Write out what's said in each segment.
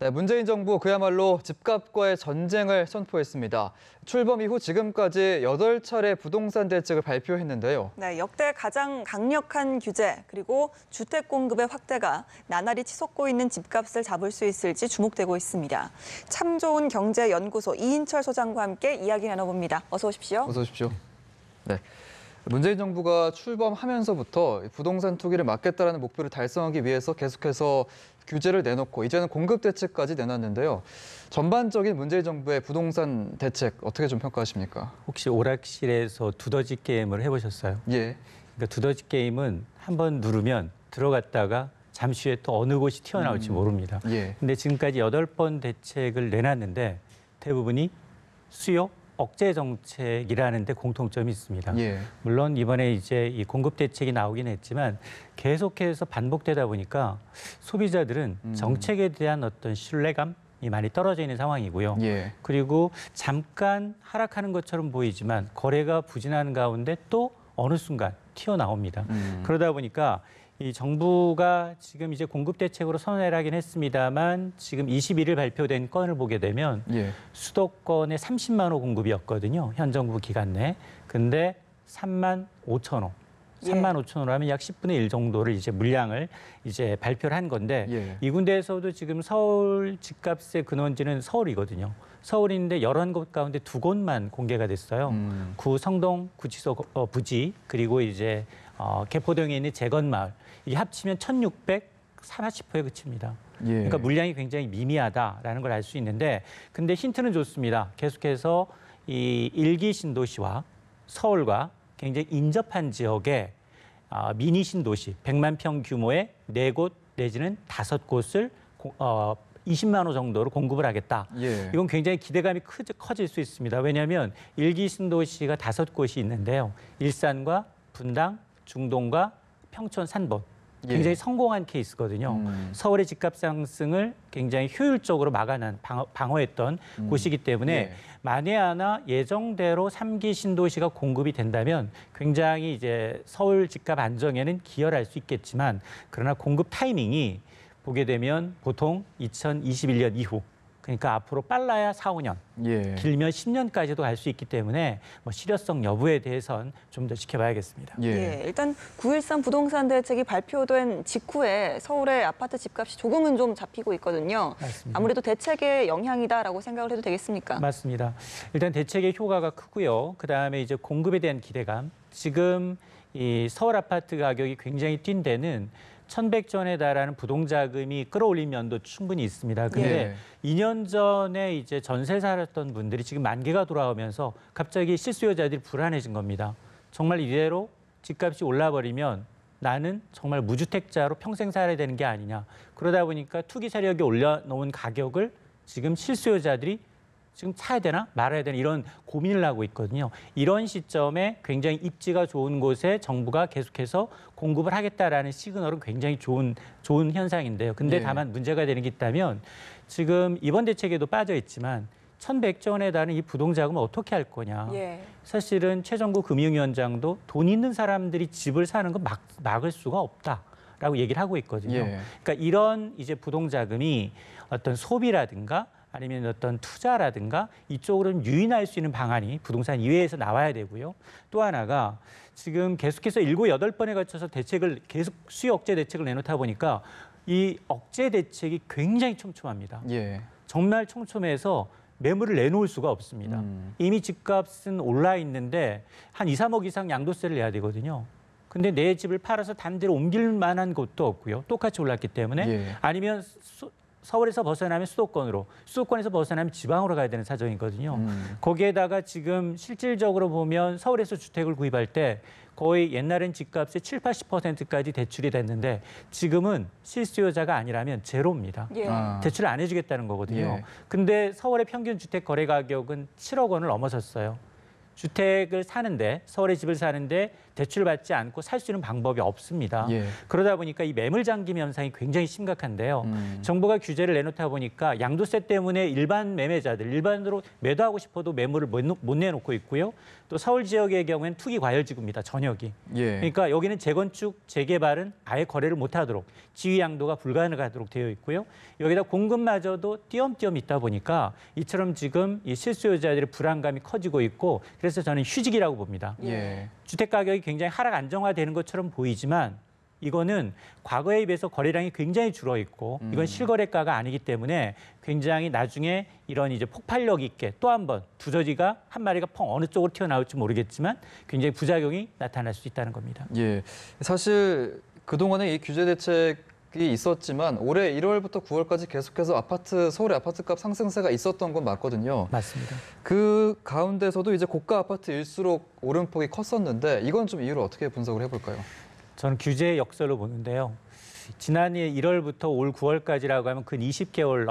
네, 문재인 정부 그야말로 집값과의 전쟁을 선포했습니다. 출범 이후 지금까지 8차례 부동산 대책을 발표했는데요. 네, 역대 가장 강력한 규제 그리고 주택 공급의 확대가 나날이 치솟고 있는 집값을 잡을 수 있을지 주목되고 있습니다. 참 좋은 경제연구소 이인철 소장과 함께 이야기 나눠봅니다. 어서 오십시오. 어서 오십시오. 네. 문재인 정부가 출범하면서부터 부동산 투기를 막겠다는 목표를 달성하기 위해서 계속해서 규제를 내놓고 이제는 공급 대책까지 내놨는데요. 전반적인 문재인 정부의 부동산 대책 어떻게 좀 평가하십니까? 혹시 오락실에서 두더지 게임을 해보셨어요? 예. 그러니까 두더지 게임은 한번 누르면 들어갔다가 잠시 후에 또 어느 곳이 튀어나올지 모릅니다. 예. 근데 지금까지 8번 대책을 내놨는데 대부분이 수요 억제 정책이라는 데 공통점이 있습니다. 예. 물론 이번에 이제 이 공급 대책이 나오긴 했지만 계속해서 반복되다 보니까 소비자들은 정책에 대한 어떤 신뢰감이 많이 떨어져 있는 상황이고요. 예. 그리고 잠깐 하락하는 것처럼 보이지만 거래가 부진하는 가운데 또 어느 순간 튀어나옵니다. 그러다 보니까 이 정부가 지금 이제 공급 대책으로 선언을 하긴 했습니다만 지금 21일 발표된 건을 보게 되면 예. 수도권에 30만 호 공급이었거든요. 현 정부 기간 내. 근데 3만 5천 호. 3만 5천 호로 하면 약 10분의 1 정도를 이제 물량을 이제 발표를 한 건데 예. 이 군데에서도 지금 서울 집값의 근원지는 서울이거든요. 서울인데 11곳 가운데 2곳만 공개가 됐어요. 구 성동 구치소 부지 그리고 이제 개포동에 있는 재건마을 이게 합치면 1,640호에 그칩니다. 예. 그러니까 물량이 굉장히 미미하다라는 걸 알 수 있는데 근데 힌트는 좋습니다. 계속해서 이 1기 신도시와 서울과 굉장히 인접한 지역의 미니 신도시 100만 평 규모의 4곳 내지는 5곳을 20만 호 정도로 공급을 하겠다. 예. 이건 굉장히 기대감이 커질 수 있습니다. 왜냐하면 1기 신도시가 5곳이 있는데요. 일산과 분당, 중동과 평촌, 산본. 굉장히 예. 성공한 케이스거든요. 서울의 집값 상승을 굉장히 효율적으로 막아낸 방어했던 곳이기 때문에 예. 만에 하나 예정대로 3기 신도시가 공급이 된다면 굉장히 이제 서울 집값 안정에는 기여할 수 있겠지만 그러나 공급 타이밍이 보게 되면 보통 2021년 이후 그러니까 앞으로 빨라야 4, 5년, 예. 길면 10년까지도 갈 수 있기 때문에 뭐 실효성 여부에 대해선 좀 더 지켜봐야겠습니다. 예. 예, 일단 9.13 부동산 대책이 발표된 직후에 서울의 아파트 집값이 조금은 좀 잡히고 있거든요. 맞습니다. 아무래도 대책의 영향이다라고 생각을 해도 되겠습니까? 맞습니다. 일단 대책의 효과가 크고요. 그다음에 이제 공급에 대한 기대감. 지금 이 서울 아파트 가격이 굉장히 뛴 데는 1,100조에 달하는 부동자금이 끌어올린 면도 충분히 있습니다. 근데 2년 전에 이제 전세 살았던 분들이 지금 만기가 돌아오면서 갑자기 실수요자들이 불안해진 겁니다. 정말 이대로 집값이 올라버리면 나는 정말 무주택자로 평생 살아야 되는 게 아니냐. 그러다 보니까 투기 세력이 올려놓은 가격을 지금 실수요자들이 지금 사야 되나 말아야 되나 이런 고민을 하고 있거든요. 이런 시점에 굉장히 입지가 좋은 곳에 정부가 계속해서 공급을 하겠다라는 시그널은 굉장히 좋은 현상인데요. 근데 예. 다만 문제가 되는 게 있다면 지금 이번 대책에도 빠져 있지만 1,100조 원에 달하는 이 부동자금을 어떻게 할 거냐. 예. 사실은 최정구 금융위원장도 돈 있는 사람들이 집을 사는 거 막을 수가 없다라고 얘기를 하고 있거든요. 예. 그러니까 이런 이제 부동자금이 어떤 소비라든가 아니면 어떤 투자라든가 이쪽으로 좀 유인할 수 있는 방안이 부동산 이외에서 나와야 되고요. 또 하나가 지금 계속해서 7, 8번에 걸쳐서 대책을 계속 수요 억제 대책을 내놓다 보니까 이 억제 대책이 굉장히 촘촘합니다. 예. 정말 촘촘해서 매물을 내놓을 수가 없습니다. 이미 집값은 올라 있는데 한 2, 3억 이상 양도세를 내야 되거든요. 근데 내 집을 팔아서 다른 데로 옮길 만한 곳도 없고요. 똑같이 올랐기 때문에 예. 아니면 서울에서 벗어나면 수도권으로, 수도권에서 벗어나면 지방으로 가야 되는 사정이거든요. 거기에다가 지금 실질적으로 보면 서울에서 주택을 구입할 때 거의 옛날엔 집값의 7, 80%까지 대출이 됐는데 지금은 실수요자가 아니라면 제로입니다. 예. 대출을 안 해주겠다는 거거든요. 예. 근데 서울의 평균 주택 거래 가격은 7억 원을 넘어섰어요. 주택을 사는데 서울에 집을 사는데 대출을 받지 않고 살 수 있는 방법이 없습니다. 예. 그러다 보니까 이 매물 잠김 현상이 굉장히 심각한데요. 정부가 규제를 내놓다 보니까 양도세 때문에 일반 매매자들, 일반으로 매도하고 싶어도 매물을 못 내놓고 있고요. 또 서울 지역의 경우에는 투기 과열지구입니다. 전역이. 예. 그러니까 여기는 재건축, 재개발은 아예 거래를 못하도록 지위 양도가 불가능하도록 되어 있고요. 여기다 공급마저도 띄엄띄엄 있다 보니까 이처럼 지금 이 실수요자들의 불안감이 커지고 있고 그래서 저는 휴직이라고 봅니다. 예. 주택 가격이 굉장히 하락 안정화되는 것처럼 보이지만 이거는 과거에 비해서 거래량이 굉장히 줄어 있고 이건 실거래가가 아니기 때문에 굉장히 나중에 이런 이제 폭발력 있게 또 한 번 두더지가 한 마리가 펑 어느 쪽으로 튀어나올지 모르겠지만 굉장히 부작용이 나타날 수 있다는 겁니다. 예. 사실 그동안에 이 규제 대책이 있었지만 올해 1월부터 9월까지 계속해서 서울의 아파트값 상승세가 있었던 건 맞거든요. 맞습니다. 그 가운데서도 이제 고가 아파트일수록 오름폭이 컸었는데 이건 좀 이유를 어떻게 분석을 해볼까요? 저는 규제의 역설로 보는데요. 지난해 1월부터 올 9월까지라고 하면 근 20개월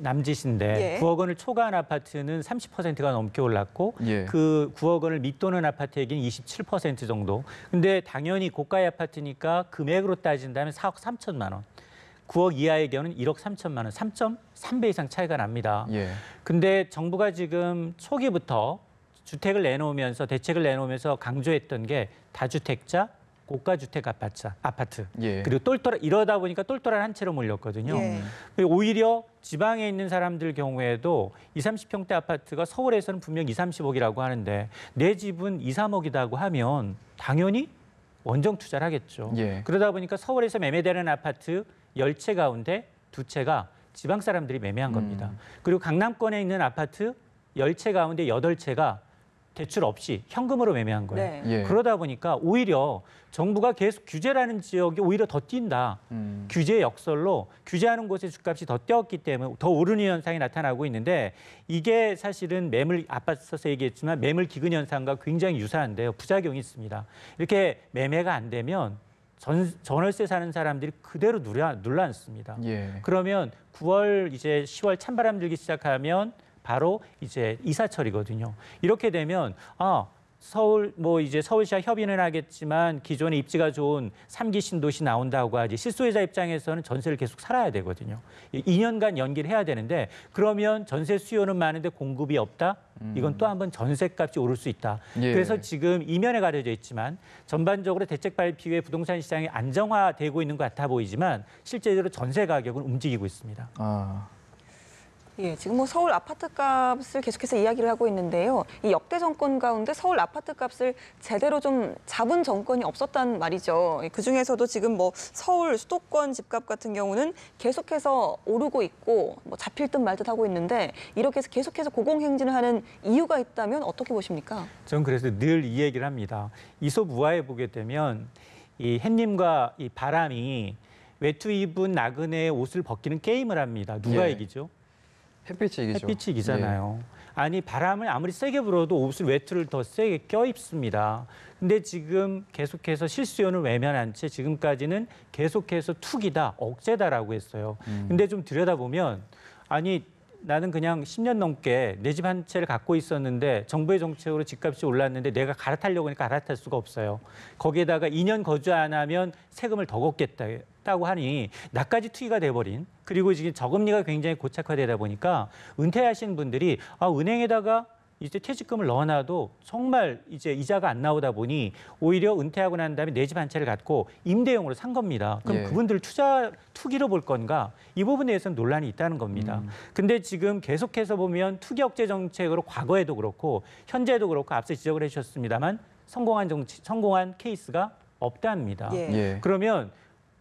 남짓인데 예. 9억 원을 초과한 아파트는 30%가 넘게 올랐고 예. 그 9억 원을 밑도는 아파트에게는 27% 정도. 근데 당연히 고가의 아파트니까 금액으로 따진다면 4억 3천만 원. 9억 이하의 경우는 1억 3천만 원, 3.3배 이상 차이가 납니다. 예. 근데 정부가 지금 초기부터 주택을 내놓으면서 대책을 내놓으면서 강조했던 게 다주택자, 고가주택 아파트. 예. 그리고 이러다 보니까 똘똘한 한 채로 몰렸거든요. 예. 오히려 지방에 있는 사람들 경우에도 20, 30평대 아파트가 서울에서는 분명 20, 30억이라고 하는데 내 집은 2, 3억이라고 하면 당연히 원정 투자를 하겠죠. 예. 그러다 보니까 서울에서 매매되는 아파트 10채 가운데 2채가 지방 사람들이 매매한 겁니다. 그리고 강남권에 있는 아파트 10채 가운데 8채가 대출 없이 현금으로 매매한 거예요. 네. 예. 그러다 보니까 오히려 정부가 계속 규제라는 지역이 오히려 더 뛴다. 규제의 역설로 규제하는 곳의 집값이 더 뛰었기 때문에 더 오르는 현상이 나타나고 있는데 이게 사실은 앞서서 얘기했지만 매물 기근 현상과 굉장히 유사한데요. 부작용이 있습니다. 이렇게 매매가 안 되면 전월세 사는 사람들이 그대로 눌러 앉습니다. 예. 그러면 9월 이제 10월 찬바람 들기 시작하면 바로 이제 이사철이거든요. 이렇게 되면 서울시와 협의는 하겠지만 기존에 입지가 좋은 3기 신도시 나온다고 하지 실소유자 입장에서는 전세를 계속 살아야 되거든요. 2년간 연기를 해야 되는데 그러면 전세 수요는 많은데 공급이 없다? 이건 또 한 번 전세값이 오를 수 있다. 예. 그래서 지금 이면에 가려져 있지만 전반적으로 대책 발표 후에 부동산 시장이 안정화되고 있는 것 같아 보이지만 실제로 전세 가격은 움직이고 있습니다. 아. 예, 지금 뭐 서울 아파트 값을 계속해서 이야기를 하고 있는데요. 이 역대 정권 가운데 서울 아파트 값을 제대로 좀 잡은 정권이 없었단 말이죠. 그 중에서도 지금 뭐 서울 수도권 집값 같은 경우는 계속해서 오르고 있고 뭐 잡힐 듯 말 듯 하고 있는데 이렇게 해서 계속해서 고공행진을 하는 이유가 있다면 어떻게 보십니까? 저는 그래서 늘 이 얘기를 합니다. 이솝우화에 보게 되면 이 햇님과 이 바람이 외투 입은 나그네의 옷을 벗기는 게임을 합니다. 누가 예. 이기죠? 햇빛이 이기죠. 햇빛이 이기잖아요. 아니 바람을 아무리 세게 불어도 옷을 외투를 더 세게 껴입습니다. 근데 지금 계속해서 실수요는 외면한 채 지금까지는 계속해서 투기다, 억제다라고 했어요. 근데 좀 들여다보면 아니 나는 그냥 10년 넘게 내 집 한 채를 갖고 있었는데 정부의 정책으로 집값이 올랐는데 내가 갈아타려고 하니까 갈아탈 수가 없어요. 거기에다가 2년 거주 안 하면 세금을 더 걷겠다고 하니 나까지 투기가 돼버린 그리고 지금 저금리가 굉장히 고착화되다 보니까 은퇴하신 분들이 은행에다가 이제 퇴직금을 넣어놔도 정말 이제 이자가 안 나오다 보니 오히려 은퇴하고 난 다음에 내 집 한 채를 갖고 임대용으로 산 겁니다. 그럼 예. 그분들 투기로 볼 건가? 이 부분에 대해서는 논란이 있다는 겁니다. 근데 지금 계속해서 보면 투기 억제 정책으로 과거에도 그렇고 현재도 그렇고 앞서 지적을 해주셨습니다만 성공한 케이스가 없답니다. 예. 예. 그러면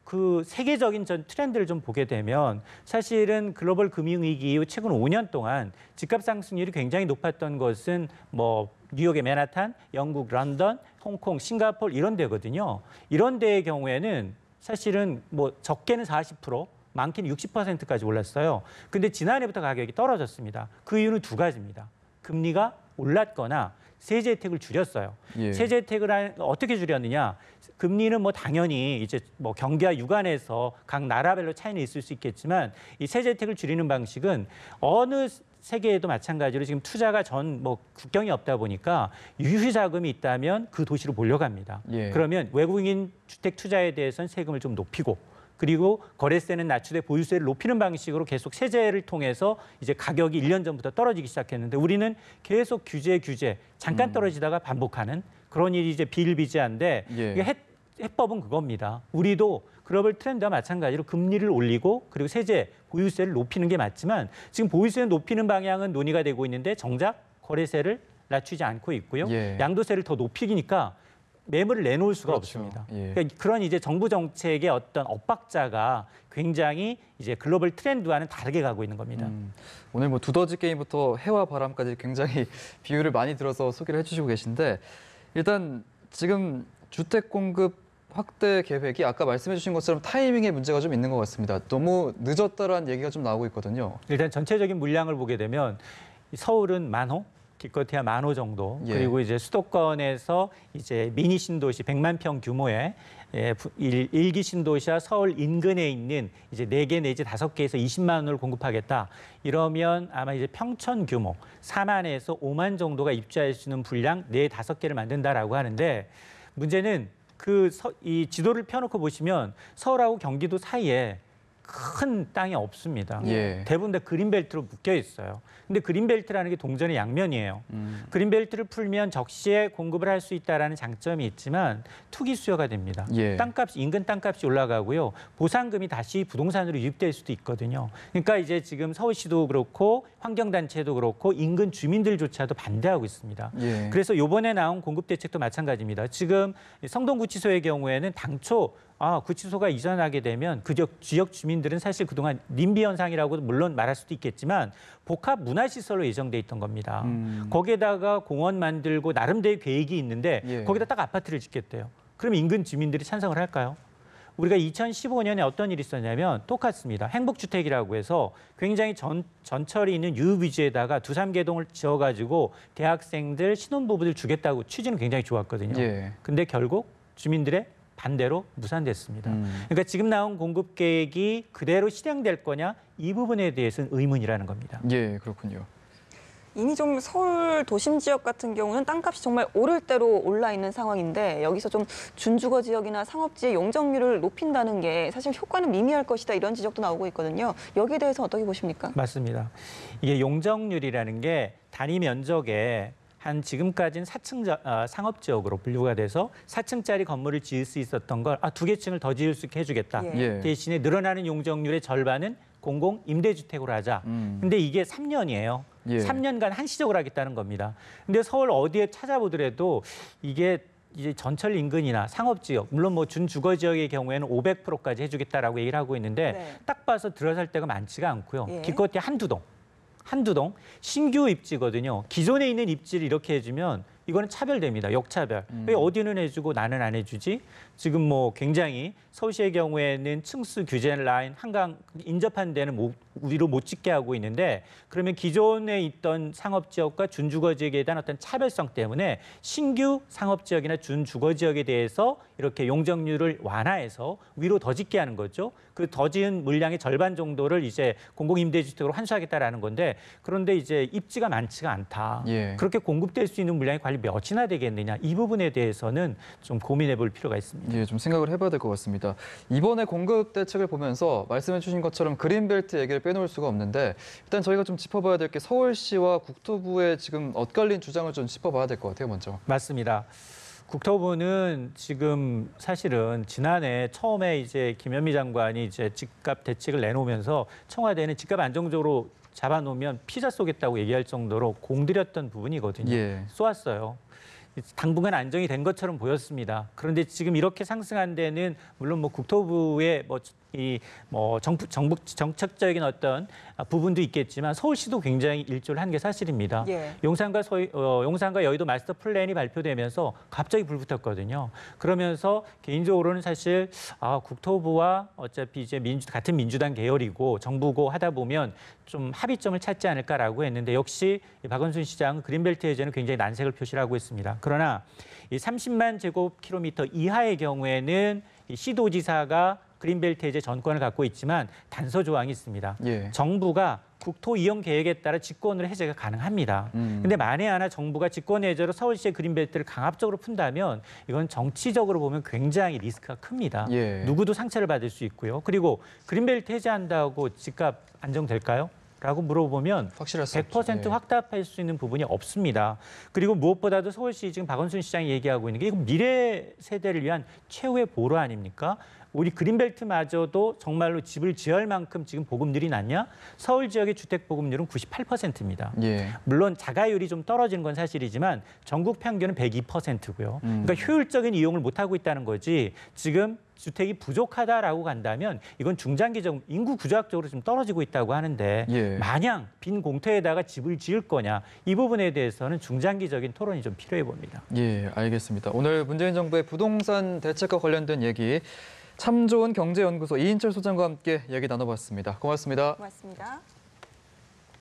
그 세계적인 트렌드를 좀 보게 되면 사실은 글로벌 금융위기 이후 최근 5년 동안 집값 상승률이 굉장히 높았던 것은 뭐 뉴욕의 맨하탄, 영국 런던, 홍콩, 싱가포르 이런 데거든요. 이런 데의 경우에는 사실은 뭐 적게는 40%, 많게는 60%까지 올랐어요. 근데 지난해부터 가격이 떨어졌습니다. 그 이유는 두 가지입니다. 금리가 올랐거나 세제 혜택을 줄였어요. 예. 세제 혜택을 어떻게 줄였느냐? 금리는 뭐 당연히 이제 뭐 경기와 유관해서 각 나라별로 차이는 있을 수 있겠지만 이 세제 혜택을 줄이는 방식은 어느 세계에도 마찬가지로 지금 투자가 국경이 없다 보니까 유휴 자금이 있다면 그 도시로 몰려갑니다. 예. 그러면 외국인 주택 투자에 대해서는 세금을 좀 높이고 그리고 거래세는 낮추되 보유세를 높이는 방식으로 계속 세제를 통해서 이제 가격이 1년 전부터 떨어지기 시작했는데 우리는 계속 규제 잠깐 떨어지다가 반복하는 그런 일이 이제 비일비재한데 예. 이게 해법은 그겁니다. 우리도 글로벌 트렌드와 마찬가지로 금리를 올리고 그리고 세제, 보유세를 높이는 게 맞지만 지금 보유세를 높이는 방향은 논의가 되고 있는데 정작 거래세를 낮추지 않고 있고요. 예. 양도세를 더 높이니까 매물을 내놓을 수가 그렇죠. 없습니다. 예. 그러니까 그런 이제 정부 정책의 어떤 엇박자가 굉장히 이제 글로벌 트렌드와는 다르게 가고 있는 겁니다. 오늘 뭐 두더지 게임부터 해와 바람까지 굉장히 비유를 많이 들어서 소개를 해주시고 계신데 일단 지금 주택 공급 확대 계획이 아까 말씀해 주신 것처럼 타이밍에 문제가 좀 있는 것 같습니다. 너무 늦었다라는 얘기가 좀 나오고 있거든요. 일단 전체적인 물량을 보게 되면 서울은 10,000호, 기껏해야 10,000호 정도. 예. 그리고 이제 수도권에서 이제 미니 신도시 100만 평 규모의 일기 신도시와 서울 인근에 있는 이제 4개 내지 5개에서 20만 원을 공급하겠다. 이러면 아마 이제 평촌 규모 4만에서 5만 정도가 입주할 수 있는 분량 4, 5개를 만든다라고 하는데 문제는 이 지도를 펴놓고 보시면 서울하고 경기도 사이에 큰 땅이 없습니다. 예. 대부분 다 그린벨트로 묶여 있어요. 근데 그린벨트라는 게 동전의 양면이에요. 그린벨트를 풀면 적시에 공급을 할 수 있다는 장점이 있지만 투기 수요가 됩니다. 예. 인근 땅값이 올라가고요. 보상금이 다시 부동산으로 유입될 수도 있거든요. 그러니까 이제 지금 서울시도 그렇고 환경단체도 그렇고 인근 주민들조차도 반대하고 있습니다. 예. 그래서 이번에 나온 공급 대책도 마찬가지입니다. 지금 성동구치소의 경우에는 당초 구치소가 이전하게 되면 그 지역 주민들은 사실 그동안 님비 현상이라고 물론 말할 수도 있겠지만 복합 문화시설로 예정돼 있던 겁니다. 거기에다가 공원 만들고 나름대로 계획이 있는데 예. 거기다 딱 아파트를 짓겠대요. 그럼 인근 주민들이 찬성을 할까요? 우리가 2015년에 어떤 일이 있었냐면 똑같습니다. 행복주택이라고 해서 굉장히 전철이 있는 유휴 위주에다가 2, 3개 동을 지어가지고 대학생들, 신혼부부들 주겠다고 취지는 굉장히 좋았거든요. 예. 근데 결국 주민들의 반대로 무산됐습니다. 그러니까 지금 나온 공급 계획이 그대로 실행될 거냐 이 부분에 대해서는 의문이라는 겁니다. 예, 그렇군요. 이미 좀 서울 도심 지역 같은 경우는 땅값이 정말 오를 대로 올라 있는 상황인데 여기서 좀 준주거 지역이나 상업지의 용적률을 높인다는 게 사실 효과는 미미할 것이다 이런 지적도 나오고 있거든요. 여기에 대해서 어떻게 보십니까? 맞습니다. 이게 용적률이라는 게 단위 면적에 한 지금까지는 4층 상업지역으로 분류가 돼서 4층짜리 건물을 지을 수 있었던 걸 2개 층을 더 지을 수 있게 해주겠다. 예. 대신에 늘어나는 용적률의 절반은 공공 임대주택으로 하자. 근데 이게 3년이에요. 예. 3년간 한시적으로 하겠다는 겁니다. 근데 서울 어디에 찾아보더라도 이게 이제 전철 인근이나 상업지역, 물론 뭐 준주거 지역의 경우에는 500%까지 해주겠다라고 얘기를 하고 있는데 네. 딱 봐서 들어설 데가 많지가 않고요. 예. 기껏해 한두 동 신규 입지거든요. 기존에 있는 입지를 이렇게 해주면 이거는 차별됩니다. 역차별. 왜 어디는 해주고 나는 안 해주지? 지금 뭐 굉장히 서울시의 경우에는 층수 규제 라인 한강 인접한 데는 위로 못 찍게 하고 있는데 그러면 기존에 있던 상업지역과 준주거지역에 대한 어떤 차별성 때문에 신규 상업지역이나 준주거지역에 대해서 이렇게 용적률을 완화해서 위로 더 짓게 하는 거죠. 그 더 지은 물량의 절반 정도를 이제 공공임대주택으로 환수하겠다라는 건데 그런데 이제 입지가 많지가 않다. 예. 그렇게 공급될 수 있는 물량이 관리 몇이나 되겠느냐. 이 부분에 대해서는 좀 고민해 볼 필요가 있습니다. 예, 좀 생각을 해봐야 될 것 같습니다. 이번에 공급 대책을 보면서 말씀해 주신 것처럼 그린벨트 얘기를 빼놓을 수가 없는데 일단 저희가 좀 짚어봐야 될 게 서울시와 국토부의 지금 엇갈린 주장을 좀 짚어봐야 될 것 같아요, 먼저. 맞습니다. 국토부는 지금 사실은 지난해 처음에 이제 김현미 장관이 이제 집값 대책을 내놓으면서 청와대는 집값 안정적으로 잡아놓으면 피자 쏘겠다고 얘기할 정도로 공들였던 부분이거든요. 예. 쏘았어요. 당분간 안정이 된 것처럼 보였습니다. 그런데 지금 이렇게 상승한 데는 물론 뭐 국토부의 정부 정책적인 어떤 부분도 있겠지만 서울시도 굉장히 일조를 한 게 사실입니다. 예. 용산과 여의도 마스터 플랜이 발표되면서 갑자기 불붙었거든요. 그러면서 개인적으로는 사실 국토부와 어차피 이제 같은 민주당 계열이고 정부고 하다 보면 좀 합의점을 찾지 않을까라고 했는데 역시 박원순 시장은 그린벨트 해제는 굉장히 난색을 표시하고 있습니다. 그러나 이 30만 제곱킬로미터 이하의 경우에는 이 시도지사가 그린벨트의 이제 전권을 갖고 있지만 단서 조항이 있습니다. 예. 정부가 국토 이용 계획에 따라 직권으로 해제가 가능합니다. 근데 만에 하나 정부가 직권 해제로 서울시의 그린벨트를 강압적으로 푼다면 이건 정치적으로 보면 굉장히 리스크가 큽니다. 예. 누구도 상처를 받을 수 있고요. 그리고 그린벨트 해제한다고 집값 안정될까요? 라고 물어보면 확실할 수 없죠. 100% 예. 확답할 수 있는 부분이 없습니다. 그리고 무엇보다도 서울시 지금 박원순 시장이 얘기하고 있는 게 이거 미래 세대를 위한 최후의 보루 아닙니까? 우리 그린벨트마저도 정말로 집을 지을 만큼 지금 보급률이 낮냐? 서울 지역의 주택 보급률은 98%입니다. 예. 물론 자가율이 좀 떨어지는 건 사실이지만 전국 평균은 102%고요. 그러니까 효율적인 이용을 못하고 있다는 거지 지금 주택이 부족하다라고 간다면 이건 중장기적 인구 구조학적으로 좀 떨어지고 있다고 하는데 예. 마냥 빈 공터에다가 집을 지을 거냐 이 부분에 대해서는 중장기적인 토론이 좀 필요해 봅니다. 예, 알겠습니다. 오늘 문재인 정부의 부동산 대책과 관련된 얘기 참 좋은 경제연구소 이인철 소장과 함께 얘기 나눠봤습니다. 고맙습니다. 고맙습니다.